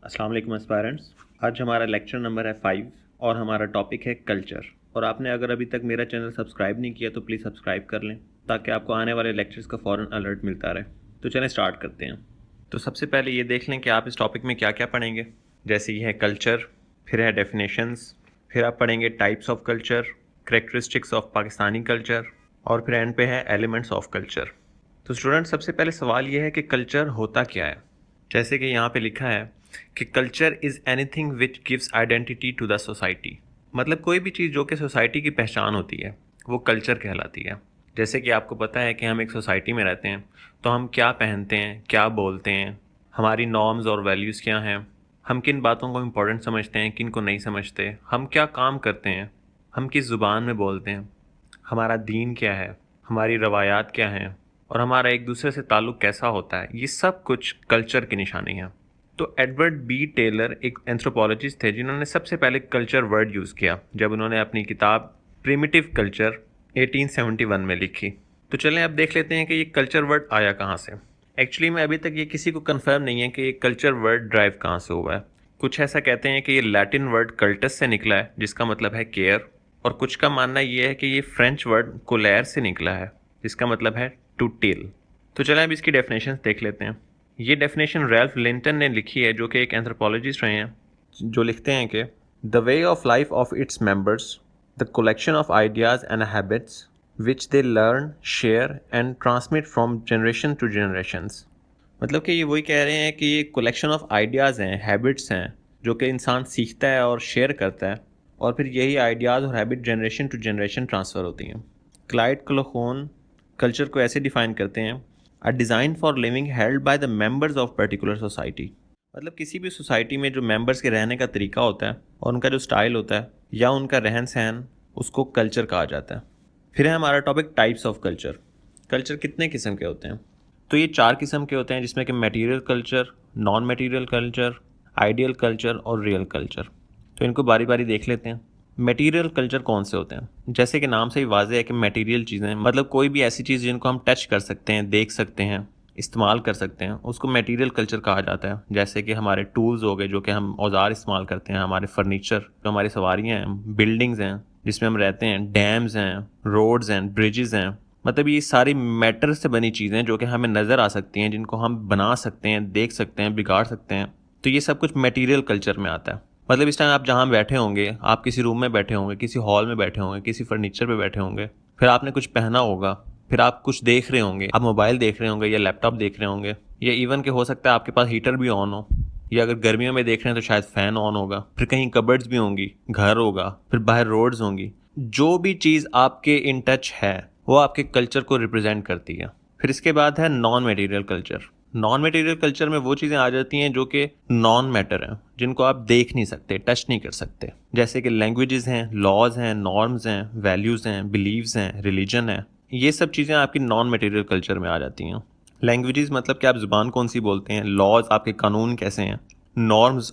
अस्सलाम वालेकुम एस्पायरेंट्स। आज हमारा लेक्चर नंबर है 5 और हमारा टॉपिक है कल्चर। और आपने अगर अभी तक मेरा चैनल सब्सक्राइब नहीं किया तो प्लीज़ सब्सक्राइब कर लें ताकि आपको आने वाले लेक्चर्स का फ़ौरन अलर्ट मिलता रहे। तो चलें स्टार्ट करते हैं। तो सबसे पहले ये देख लें कि आप इस टॉपिक में क्या क्या पढ़ेंगे। जैसे ये है कल्चर, फिर है डेफिनेशंस, फिर आप पढ़ेंगे types of culture, characteristics of Pakistani culture और फिर एंड पे है एलिमेंट्स ऑफ कल्चर। तो स्टूडेंट, सबसे पहले सवाल ये है कि कल्चर होता क्या है। जैसे कि यहाँ पे लिखा है कि culture is anything which gives identity to the society. मतलब कोई भी चीज़ जो कि सोसाइटी की पहचान होती है वो कल्चर कहलाती है। जैसे कि आपको पता है कि हम एक सोसाइटी में रहते हैं तो हम क्या पहनते हैं, क्या बोलते हैं, हमारी नॉर्म्स और वैल्यूज़ क्या हैं, हम किन बातों को इम्पोर्टेंट समझते हैं, किन को नहीं समझते, हम क्या काम करते हैं, हम किस ज़ुबान में बोलते हैं, हमारा दीन क्या है, हमारी रवायात क्या हैं और हमारा एक दूसरे से ताल्लुक़ कैसा होता है, ये सब कुछ कल्चर की निशानी है। तो एडवर्ड बी टेलर एक एंथ्रोपोलॉजिस्ट थे जिन्होंने सबसे पहले कल्चर वर्ड यूज़ किया जब उन्होंने अपनी किताब प्रिमिटिव कल्चर 1871 में लिखी। तो चलें अब देख लेते हैं कि ये कल्चर वर्ड आया कहाँ से। एक्चुअली में अभी तक ये किसी को कंफर्म नहीं है कि ये कल्चर वर्ड ड्राइव कहाँ से हुआ है। कुछ ऐसा कहते हैं कि ये लैटिन वर्ड कल्टस से निकला है जिसका मतलब है केयर, और कुछ का मानना ये है कि ये फ्रेंच वर्ड कोलैर से निकला है जिसका मतलब है टू टेल। तो चलें अब इसकी डेफिनेशन देख लेते हैं। ये डेफिनेशन रैल्फ लिंटन ने लिखी है जो कि एक एंथ्रोपोलॉजिस्ट रहे हैं, जो लिखते हैं कि the way of life of its members, the collection of ideas and habits which they learn, share and transmit from generation to generations. मतलब कि ये वही कह रहे हैं कि ये कलेक्शन ऑफ आइडियाज़ हैं, हैबिट्स हैं जो कि इंसान सीखता है और शेयर करता है, और फिर यही आइडियाज़ और habit generation to generation transfer होती हैं। क्लाइड क्लोखोन कल्चर को ऐसे डिफ़ाइन करते हैं, a design for living held by the members of particular society. मतलब किसी भी सोसाइटी में जो मेंबर्स के रहने का तरीका होता है और उनका जो स्टाइल होता है या उनका रहन सहन, उसको कल्चर कहा जाता है। फिर है हमारा topic types of culture. Culture कितने किस्म के होते हैं? तो ये 4 किस्म के होते हैं, जिसमें कि material culture, non material culture, ideal culture और रियल कल्चर। तो इनको बारी बारी देख लेते हैं। मटेरियल कल्चर कौन से होते हैं? जैसे कि नाम से ही वाज़ेह है कि मटेरियल चीज़ें, मतलब कोई भी ऐसी चीज़ जिनको हम टच कर सकते हैं, देख सकते हैं, इस्तेमाल कर सकते हैं, उसको मटेरियल कल्चर कहा जाता है। जैसे कि हमारे टूल्स हो गए जो कि हम औजार इस्तेमाल करते हैं, हमारे फर्नीचर, जो हमारी सवारियाँ हैं, बिल्डिंग्स हैं जिसमें हम रहते हैं, डैम्स हैं, रोड्स हैं, ब्रिजेज़ हैं। मतलब ये सारी मैटर से बनी चीज़ें जो कि हमें नज़र आ सकती हैं, जिनको हम बना सकते हैं, देख सकते हैं, बिगाड़ सकते हैं। तो ये सब कुछ मटेरियल कल्चर में आता है। मतलब इस टाइम आप जहाँ बैठे होंगे, आप किसी रूम में बैठे होंगे, किसी हॉल में बैठे होंगे, किसी फर्नीचर पे बैठे होंगे, फिर आपने कुछ पहना होगा, फिर आप कुछ देख रहे होंगे, आप मोबाइल देख रहे होंगे या लैपटॉप देख रहे होंगे, या इवन के हो सकता है आपके पास हीटर भी ऑन हो, या अगर गर्मियों में देख रहे हैं तो शायद फ़ैन ऑन होगा, फिर कहीं कबर्ड्स भी होंगी, घर होगा, फिर बाहर रोड्स होंगी। जो भी चीज़ आपके इन टच है वो आपके कल्चर को रिप्रेजेंट करती है। फिर इसके बाद है non material culture. Non material culture में वो चीज़ें आ जाती हैं जो कि नॉन मैटर हैं, जिनको आप देख नहीं सकते, टच नहीं कर सकते। जैसे कि लैंग्वेजेस हैं, लॉज हैं, नॉर्म्स हैं, वैल्यूज़ हैं, बिलीव्स हैं, रिलीजन है। ये सब चीज़ें आपकी नॉन मटेरियल कल्चर में आ जाती हैं। लैंग्वेजेस मतलब कि आप ज़ुबान कौन सी बोलते हैं, लॉज आपके कानून कैसे हैं, नॉर्म्स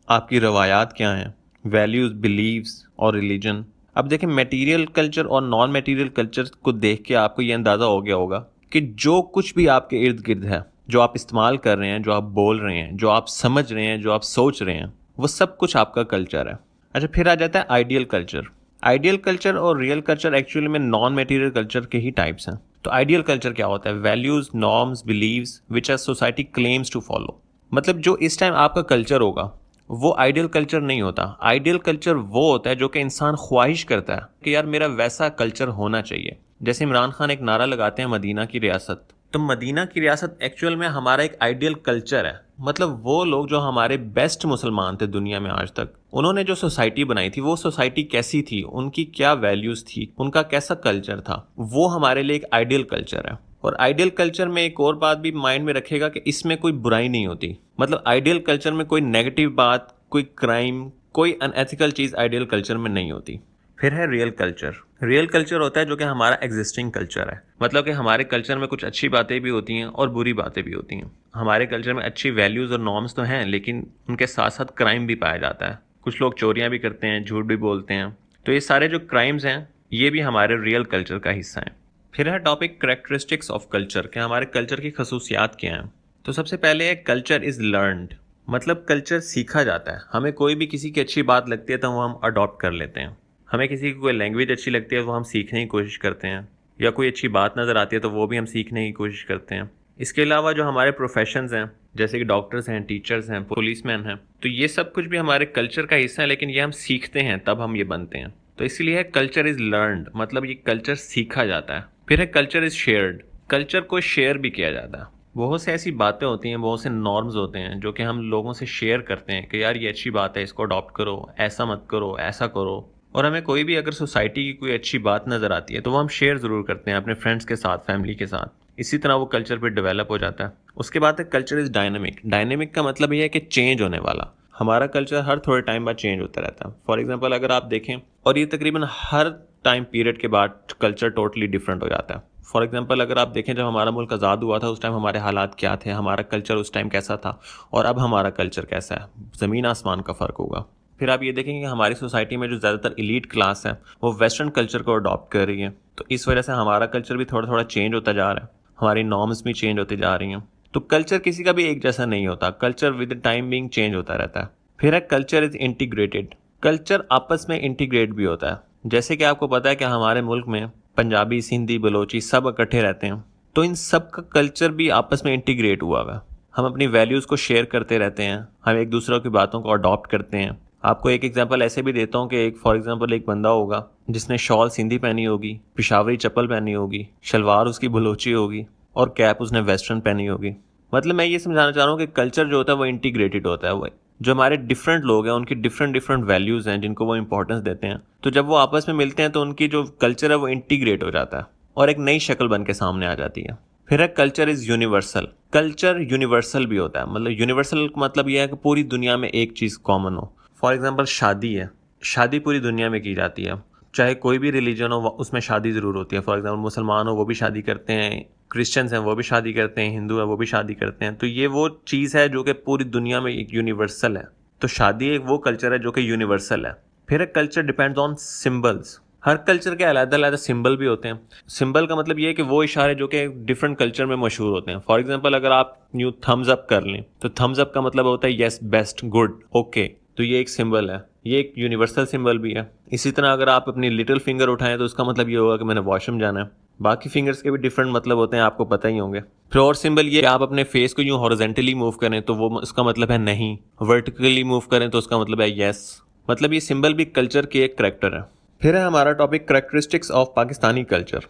आपकी रवायात क्या हैं, वैल्यूज़, बिलीव्स और रिलीजन। अब देखें, मटेरियल कल्चर और नॉन मटेरियल कल्चर को देख के आपको ये अंदाज़ा हो गया होगा कि जो कुछ भी आपके इर्द गिर्द है, जो आप इस्तेमाल कर रहे हैं, जो आप बोल रहे हैं, जो आप समझ रहे हैं, जो आप सोच रहे हैं, वो सब कुछ आपका कल्चर है। अच्छा, फिर आ जाता है आइडियल कल्चर। आइडियल कल्चर और रियल कल्चर एक्चुअली में नॉन मटेरियल कल्चर के ही टाइप्स हैं। तो आइडियल कल्चर क्या होता है? Values, norms, believes which are society claims to follow. मतलब जो इस टाइम आपका कल्चर होगा वो आइडियल कल्चर नहीं होता। आइडियल कल्चर वो होता है जो कि इंसान ख्वाहिश करता है कि यार मेरा वैसा कल्चर होना चाहिए। जैसे इमरान खान एक नारा लगाते हैं, मदीना की रियासत। तो मदीना की रियासत एक्चुअल में हमारा एक आइडियल कल्चर है। मतलब वो लोग जो हमारे बेस्ट मुसलमान थे दुनिया में आज तक, उन्होंने जो सोसाइटी बनाई थी वो सोसाइटी कैसी थी, उनकी क्या वैल्यूज़ थी, उनका कैसा कल्चर था, वो हमारे लिए एक आइडियल कल्चर है। और आइडियल कल्चर में एक और बात भी माइंड में रखेगा कि इसमें कोई बुराई नहीं होती। मतलब आइडियल कल्चर में कोई नेगेटिव बात, कोई क्राइम, कोई अनएथिकल चीज़ आइडियल कल्चर में नहीं होती। फिर है रियल कल्चर। रियल कल्चर होता है जो कि हमारा एग्जिस्टिंग कल्चर है। मतलब कि हमारे कल्चर में कुछ अच्छी बातें भी होती हैं और बुरी बातें भी होती हैं। हमारे कल्चर में अच्छी वैल्यूज़ और नॉर्म्स तो हैं, लेकिन उनके साथ साथ क्राइम भी पाया जाता है। कुछ लोग चोरियाँ भी करते हैं, झूठ भी बोलते हैं। तो ये सारे जो क्राइम्स हैं ये भी हमारे रियल कल्चर का हिस्सा हैं। फिर है टॉपिक करैक्टरिस्टिक्स ऑफ कल्चर, कि हमारे कल्चर की खसूसियात क्या हैं। तो सबसे पहले है कल्चर इज़ लर्नड। मतलब कल्चर सीखा जाता है। हमें कोई भी किसी की अच्छी बात लगती है तो वो हम अडॉप्ट कर लेते हैं। हमें किसी की कोई लैंग्वेज अच्छी लगती है वो हम सीखने की कोशिश करते हैं, या कोई अच्छी बात नज़र आती है तो वो भी हम सीखने की कोशिश करते हैं। इसके अलावा जो हमारे प्रोफेशंस हैं, जैसे कि डॉक्टर्स हैं, टीचर्स हैं, पुलिसमैन हैं, तो ये सब कुछ भी हमारे कल्चर का हिस्सा है, लेकिन ये हम सीखते हैं तब हम ये बनते हैं। तो इसलिए है कल्चर इज़ लर्नड, मतलब ये कल्चर सीखा जाता है। फिर है कल्चर इज़ शेयर्ड, कल्चर को शेयर भी किया जाता है। बहुत से ऐसी बातें होती हैं, बहुत से नॉर्म्स होते हैं जो कि हम लोगों से शेयर करते हैं कि यार ये अच्छी बात है, इसको अडॉप्ट करो, ऐसा मत करो, ऐसा करो। और हमें कोई भी अगर सोसाइटी की कोई अच्छी बात नज़र आती है तो वो हम शेयर ज़रूर करते हैं अपने फ्रेंड्स के साथ, फैमिली के साथ। इसी तरह वो कल्चर फिर डेवलप हो जाता है। उसके बाद है कल्चर इज़ डायनेमिक। डायनेमिक का मतलब ये है कि चेंज होने वाला। हमारा कल्चर हर थोड़े टाइम बाद चेंज होता रहता है। फॉर एग्जाम्पल अगर आप देखें, और ये तकरीबन हर टाइम पीरियड के बाद कल्चर टोटली डिफरेंट हो जाता है। फॉर एग्जांपल अगर आप देखें, जब हमारा मुल्क आज़ाद हुआ था उस टाइम हमारे हालात क्या थे, हमारा कल्चर उस टाइम कैसा था, और अब हमारा कल्चर कैसा है, ज़मीन आसमान का फ़र्क होगा। फिर आप ये देखेंगे कि हमारी सोसाइटी में जो ज़्यादातर एलीट क्लास है वो वेस्टर्न कल्चर को अडॉप्ट कर रही है, तो इस वजह से हमारा कल्चर भी थोड़ा थोड़ा चेंज होता जा रहा है, हमारी नॉर्म्स भी चेंज होती जा रही हैं। तो कल्चर किसी का भी एक जैसा नहीं होता, culture with time being change होता रहता है। फिर है कल्चर इज़ इंटीग्रेटेड। कल्चर आपस में इंटीग्रेट भी होता है। जैसे कि आपको पता है कि हमारे मुल्क में पंजाबी, सिंधी, बलोची सब इकट्ठे रहते हैं, तो इन सब का कल्चर भी आपस में इंटीग्रेट हुआ हुआ है। हम अपनी वैल्यूज़ को शेयर करते रहते हैं, हम एक दूसरे की बातों को अडॉप्ट करते हैं। आपको एक एग्जांपल ऐसे भी देता हूँ कि एक फॉर एग्जांपल एक बंदा होगा जिसने शॉल सिंधी पहनी होगी, पिशावरी चप्पल पहनी होगी, शलवार उसकी बलोची होगी, और कैप उसने वेस्टर्न पहनी होगी। मतलब मैं ये समझाना चाह रहा हूँ कि कल्चर जो होता है वो इंटीग्रेटेड होता है। वो जो हमारे डिफरेंट लोग हैं उनकी डिफरेंट डिफरेंट वैल्यूज़ हैं जिनको वो इंपॉर्टेंस देते हैं, तो जब वो आपस में मिलते हैं तो उनकी जो कल्चर है वो इंटीग्रेट हो जाता है और एक नई शक्ल बन के सामने आ जाती है। फिर है culture is universal. Culture universal भी होता है, मतलब यूनिवर्सल का मतलब यह है कि पूरी दुनिया में एक चीज़ कॉमन हो। फॉर एग्जांपल शादी है, शादी पूरी दुनिया में की जाती है, चाहे कोई भी रिलीजन हो उसमें शादी ज़रूर होती है। फॉर एग्जांपल मुसलमान हो वो भी शादी करते हैं, क्रिश्चियंस हैं वो भी शादी करते हैं, हिंदू है वो भी शादी करते हैं। तो ये वो चीज़ है जो कि पूरी दुनिया में एक यूनिवर्सल है। तो शादी एक वो कल्चर है जो कि यूनिवर्सल है। फिर एक culture depends on symbols. Her culture के अलग अलग सिंबल भी होते हैं। सिंबल का मतलब ये है कि वो इशारे जो कि डिफरेंट कल्चर में मशहूर होते हैं। फॉर एग्जांपल अगर आप न्यू थम्स अप कर लें तो थम्स अप का मतलब होता है येस, बेस्ट, गुड, ओके। तो ये एक सिंबल है, ये एक यूनिवर्सल सिंबल भी है। इसी तरह अगर आप अपनी लिटिल फिंगर उठाएं तो उसका मतलब ये होगा कि मैंने वॉशरूम जाना है। बाकी फिंगर्स के भी डिफरेंट मतलब होते हैं, आपको पता ही होंगे। फिर और सिंबल ये, आप अपने फेस को यूं हॉरिजॉन्टली मूव करें तो वो उसका मतलब है नहीं, वर्टिकली मूव करें तो उसका मतलब है यस। मतलब ये सिंबल भी कल्चर के एक करैक्टर है। फिर है हमारा topic characteristics of Pakistani culture.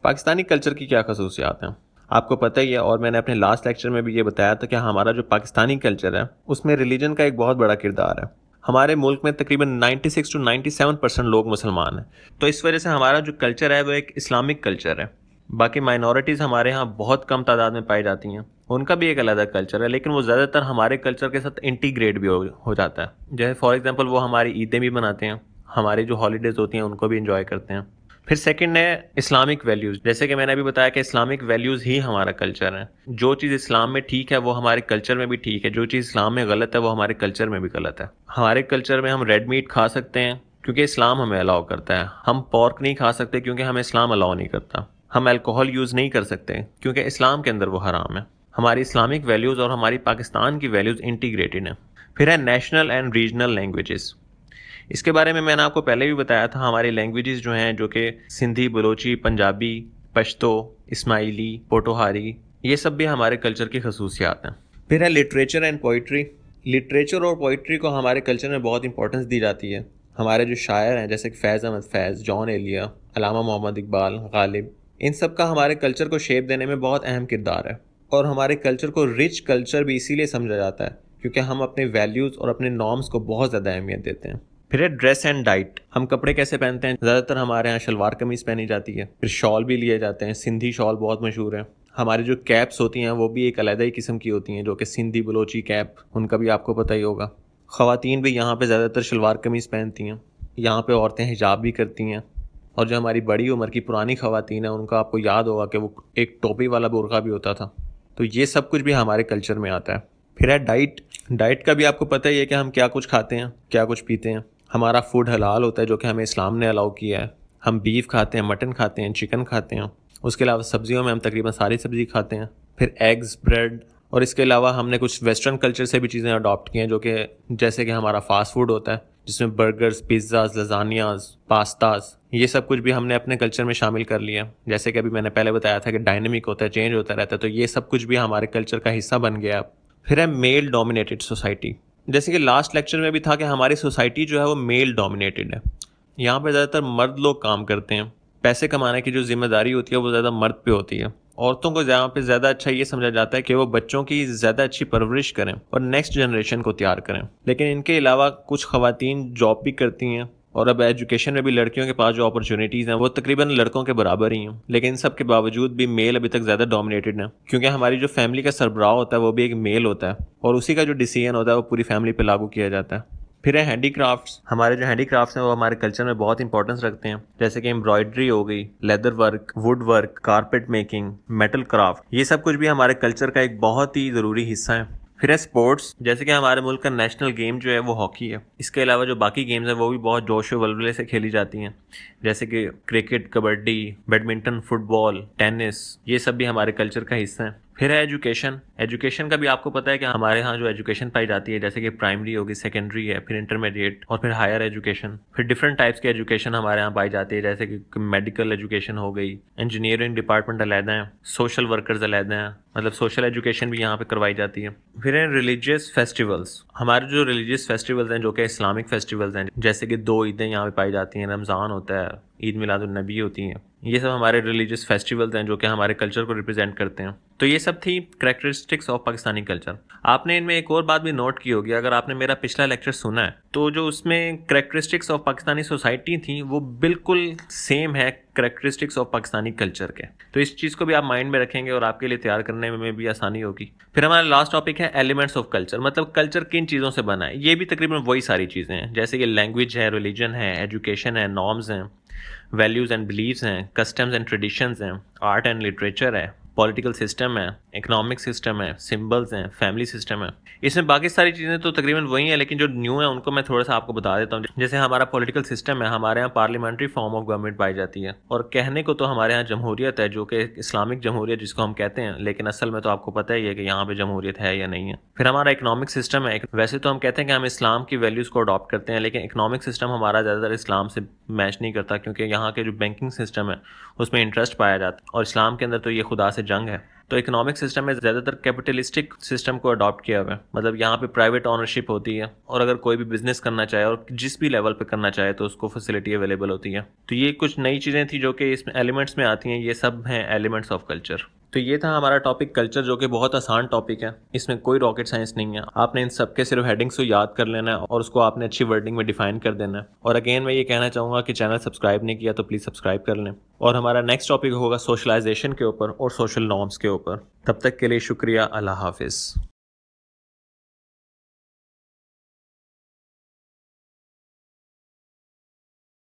Pakistani culture की क्या खसूसियात हैं आपको पता ही है, और मैंने अपने लास्ट लेक्चर में भी ये बताया था कि हमारा जो पाकिस्तानी कल्चर है उसमें रिलीजन का एक बहुत बड़ा किरदार है। हमारे मुल्क में तकरीबन 96 to 97% लोग मुसलमान हैं, तो इस वजह से हमारा जो कल्चर है वो एक इस्लामिक कल्चर है। बाकी माइनॉरिटीज़ हमारे यहाँ बहुत कम तादाद में पाई जाती हैं, उनका भी एक अलग कल्चर है, लेकिन वो ज़्यादातर हमारे कल्चर के साथ इंटीग्रेट भी हो जाता है। जैसे फॉर एग्जांपल वो हमारी ईदें भी मनाते हैं, हमारी जो हॉलीडेज़ होती हैं उनको भी इंजॉय करते हैं। फिर सेकंड है इस्लामिक वैल्यूज़। जैसे कि मैंने अभी बताया कि इस्लामिक वैल्यूज़ ही हमारा कल्चर है। जो चीज़ इस्लाम में ठीक है वो हमारे कल्चर में भी ठीक है, जो चीज़ इस्लाम में गलत है वो हमारे कल्चर में भी गलत है। हमारे कल्चर में हम रेड मीट खा सकते हैं क्योंकि इस्लाम हमें अलाउ करता है। हम पॉर्क नहीं खा सकते क्योंकि हमें इस्लाम अलाउ नहीं करता। हम अल्कोहल यूज़ नहीं कर सकते क्योंकि इस्लाम के अंदर वो हराम है। हमारी इस्लामिक वैल्यूज़ और हमारी पाकिस्तान की वैल्यूज़ इंटीग्रेटेड हैं। फिर है नेशनल एंड रीजनल लैंग्वेजेस। इसके बारे में मैंने आपको पहले भी बताया था। हमारी लैंग्वेजेस जो हैं, जो कि सिंधी, बलोची, पंजाबी, पश्तो, इस्माइली, पोटोहारी, ये सब भी हमारे कल्चर की खसूसियात हैं। फिर है लिटरेचर एंड पोइट्री। लिटरेचर और पोइट्री को हमारे कल्चर में बहुत इंपॉर्टेंस दी जाती है। हमारे जो शायर हैं जैसे फैज़ अहमद फैज़, जॉन एलिया, अलामा मोहम्मद इकबाल, गालिब, इन सब का हमारे कल्चर को शेप देने में बहुत अहम किरदार है। और हमारे कल्चर को रिच कल्चर भी इसीलिए समझा जाता है क्योंकि हम अपने वैल्यूज़ और अपने नॉर्म्स को बहुत ज़्यादा अहमियत देते हैं। फिर है ड्रेस एंड डाइट। हम कपड़े कैसे पहनते हैं, ज़्यादातर हमारे यहाँ शलवार कमीज़ पहनी जाती है। फिर शॉल भी लिए जाते हैं, सिंधी शॉल बहुत मशहूर है। हमारी जो कैप्स होती हैं वो भी एक अलग ही किस्म की होती हैं, जो कि सिंधी बलोची कैप, उनका भी आपको पता ही होगा। ख़वातीन भी यहाँ पे ज़्यादातर शलवार कमीज़ पहनती हैं। यहाँ पे औरतें हिजाब भी करती हैं। और जो हमारी बड़ी उम्र की पुरानी ख़वातीन हैं उनका आपको याद होगा कि वो एक टोपी वाला बुर्का भी होता था। तो ये सब कुछ भी हमारे कल्चर में आता है। फिर है डाइट। डाइट का भी आपको पता ही है कि हम क्या कुछ खाते हैं, क्या कुछ पीते हैं। हमारा फूड हलाल होता है जो कि हमें इस्लाम ने अलाउ किया है। हम बीफ खाते हैं, मटन खाते हैं, चिकन खाते हैं। उसके अलावा सब्जियों में हम तकरीबन सारी सब्ज़ी खाते हैं। फिर एग्स, ब्रेड और इसके अलावा हमने कुछ वेस्टर्न कल्चर से भी चीज़ें अडॉप्ट की हैं, जो कि जैसे कि हमारा फास्ट फूड होता है जिसमें बर्गर्स, पिज़्ज़ाज, लजानियाज, पास्ताज, ये सब कुछ भी हमने अपने कल्चर में शामिल कर लिया। जैसे कि अभी मैंने पहले बताया था कि डायनेमिक होता है, चेंज होता रहता है, तो ये सब कुछ भी हमारे कल्चर का हिस्सा बन गया अब। फिर है मेल डोमिनेटेड सोसाइटी। जैसे कि लास्ट लेक्चर में भी था कि हमारी सोसाइटी जो है वो मेल डोमिनेटेड है। यहाँ पे ज़्यादातर मर्द लोग काम करते हैं। पैसे कमाने की जो जिम्मेदारी होती है वो ज़्यादा मर्द पे होती है। औरतों को यहाँ पे ज़्यादा अच्छा ये समझा जाता है कि वो बच्चों की ज़्यादा अच्छी परवरिश करें और नेक्स्ट जनरेशन को तैयार करें। लेकिन इनके अलावा कुछ ख़वातीन जॉब भी करती हैं, और अब एजुकेशन में भी लड़कियों के पास जो अपॉर्चुनिटीज़ हैं वो तकरीबन लड़कों के बराबर ही हैं। लेकिन इन सब के बावजूद भी मेल अभी तक ज़्यादा डोमिनेटेड है, क्योंकि हमारी जो फैमिली का सरबराह होता है वो भी एक मेल होता है, और उसी का जो डिसीजन होता है वो पूरी फैमिली पे लागू किया जाता है। फिर है हैंडीक्राफ्ट्स। हमारे जो हैंडीक्राफ्ट्स हैं वो हमारे कल्चर में बहुत इंपॉर्टेंस रखते हैं, जैसे कि एम्ब्रॉयडरी हो गई, leather work, would work, carpet making, metal craft, ये सब कुछ भी हमारे कल्चर का एक बहुत ही ज़रूरी हिस्सा है। फिर है स्पोर्ट्स। जैसे कि हमारे मुल्क का नेशनल गेम जो है वो हॉकी है। इसके अलावा जो बाकी गेम्स हैं वो भी बहुत जोश व वल्वले से खेली जाती हैं, जैसे कि cricket, kabaddi, badminton, football, tennis, ये सब भी हमारे कल्चर का हिस्सा है। फिर है एजुकेशन। एजुकेशन का भी आपको पता है कि हमारे यहाँ जो एजुकेशन पाई जाती है, जैसे कि प्राइमरी होगी, सेकेंडरी है, फिर इंटरमीडिएट और फिर हायर एजुकेशन। फिर डिफरेंट टाइप्स की एजुकेशन हमारे यहाँ पाई जाती है, जैसे कि मेडिकल एजुकेशन हो गई, इंजीनियरिंग डिपार्टमेंट अलहदा है, सोशल वर्कर्स अलहदा हैं, मतलब सोशल एजुकेशन भी यहाँ पे करवाई जाती है। फिर है रिलीजियस फेस्टिवल्स। हमारे जो रिलीजियस फेस्टिवल्स हैं जो कि इस्लामिक फेस्टिवल्स हैं, जैसे कि 2 ईदें यहाँ पे पाई जाती हैं, रमज़ान होता है, ईद मिलादुन नबी होती हैं, ये सब हमारे रिलीजियस फेस्टिवल्स हैं जो कि हमारे कल्चर को रिप्रेजेंट करते हैं। तो ये सब थी कैरेक्टरिस्टिक्स ऑफ पाकिस्तानी कल्चर। आपने इनमें एक और बात भी नोट की होगी, अगर आपने मेरा पिछला लेक्चर सुना है तो जो उसमें कैरेक्टरिस्टिक्स ऑफ पाकिस्तानी सोसाइटी थी वो बिल्कुल सेम है कैरेक्टरिस्टिक्स ऑफ पाकिस्तानी कल्चर के। तो इस चीज़ को भी आप माइंड में रखेंगे और आपके लिए तैयार करने में भी आसानी होगी। फिर हमारा लास्ट टॉपिक है एलिमेंट्स ऑफ कल्चर, मतलब कल्चर किन चीज़ों से बना है। ये भी तकरीबन वही सारी चीज़ें हैं, जैसे कि लैंग्वेज है, रिलीजन है, एजुकेशन है, नॉर्म्स हैं, वैल्यूज़ एंड बिलीव्स हैं, कस्टम्स एंड ट्रेडिशंस हैं, आर्ट एंड लिटरेचर है, पॉलिटिकल सिस्टम है, इकोनॉमिक सिस्टम है, सिंबल्स हैं, फैमिली सिस्टम है। इसमें बाकी सारी चीज़ें तो तकरीबन वही हैं, लेकिन जो न्यू है उनको मैं थोड़ा सा आपको बता देता हूँ। जैसे हमारा पॉलिटिकल सिस्टम है, हमारे यहाँ पार्लियामेंट्री फॉर्म ऑफ गवर्नमेंट पाई जाती है, और कहने को तो हमारे यहाँ जमहूरियत है, जो कि इस्लामिक जमहूरियत जिसको हम कहते हैं, लेकिन असल में तो आपको पता ही है कि यहाँ पे जमहूरियत है या नहीं है। फिर हमारा इकोनॉमिक सिस्टम है। वैसे तो हम कहते हैं कि हम इस्लाम की वैल्यूज़ को अडॉप्ट करते हैं, लेकिन इकोनॉमिक सिस्टम हमारा ज़्यादातर इस्लाम से मैच नहीं करता, क्योंकि यहाँ के जो बैंकिंग सिस्टम है उसमें इंटरेस्ट पाया जाता है, और इस्लाम के अंदर तो ये खुदा से जंग है। तो इकोनॉमिक सिस्टम में ज़्यादातर कैपिटलिस्टिक सिस्टम को अडॉप्ट किया हुआ है, मतलब यहाँ पे प्राइवेट ओनरशिप होती है, और अगर कोई भी बिजनेस करना चाहे और जिस भी लेवल पे करना चाहे तो उसको फैसिलिटी अवेलेबल होती है। तो ये कुछ नई चीज़ें थी जो कि इसमें एलिमेंट्स में आती हैं, ये सब हैं एलिमेंट्स ऑफ कल्चर। तो ये था हमारा टॉपिक कल्चर, जो कि बहुत आसान टॉपिक है, इसमें कोई रॉकेट साइंस नहीं है। आपने इन सब के सिर्फ हेडिंग्स को याद कर लेना है और उसको आपने अच्छी वर्डिंग में डिफाइन कर देना है। और अगेन मैं ये कहना चाहूँगा कि चैनल सब्सक्राइब नहीं किया तो प्लीज़ सब्सक्राइब कर लें। और हमारा नेक्स्ट टॉपिक होगा सोशलाइजेशन के ऊपर और सोशल नॉर्म्स के ऊपर। तब तक के लिए शुक्रिया, अल्लाह हाफिज़।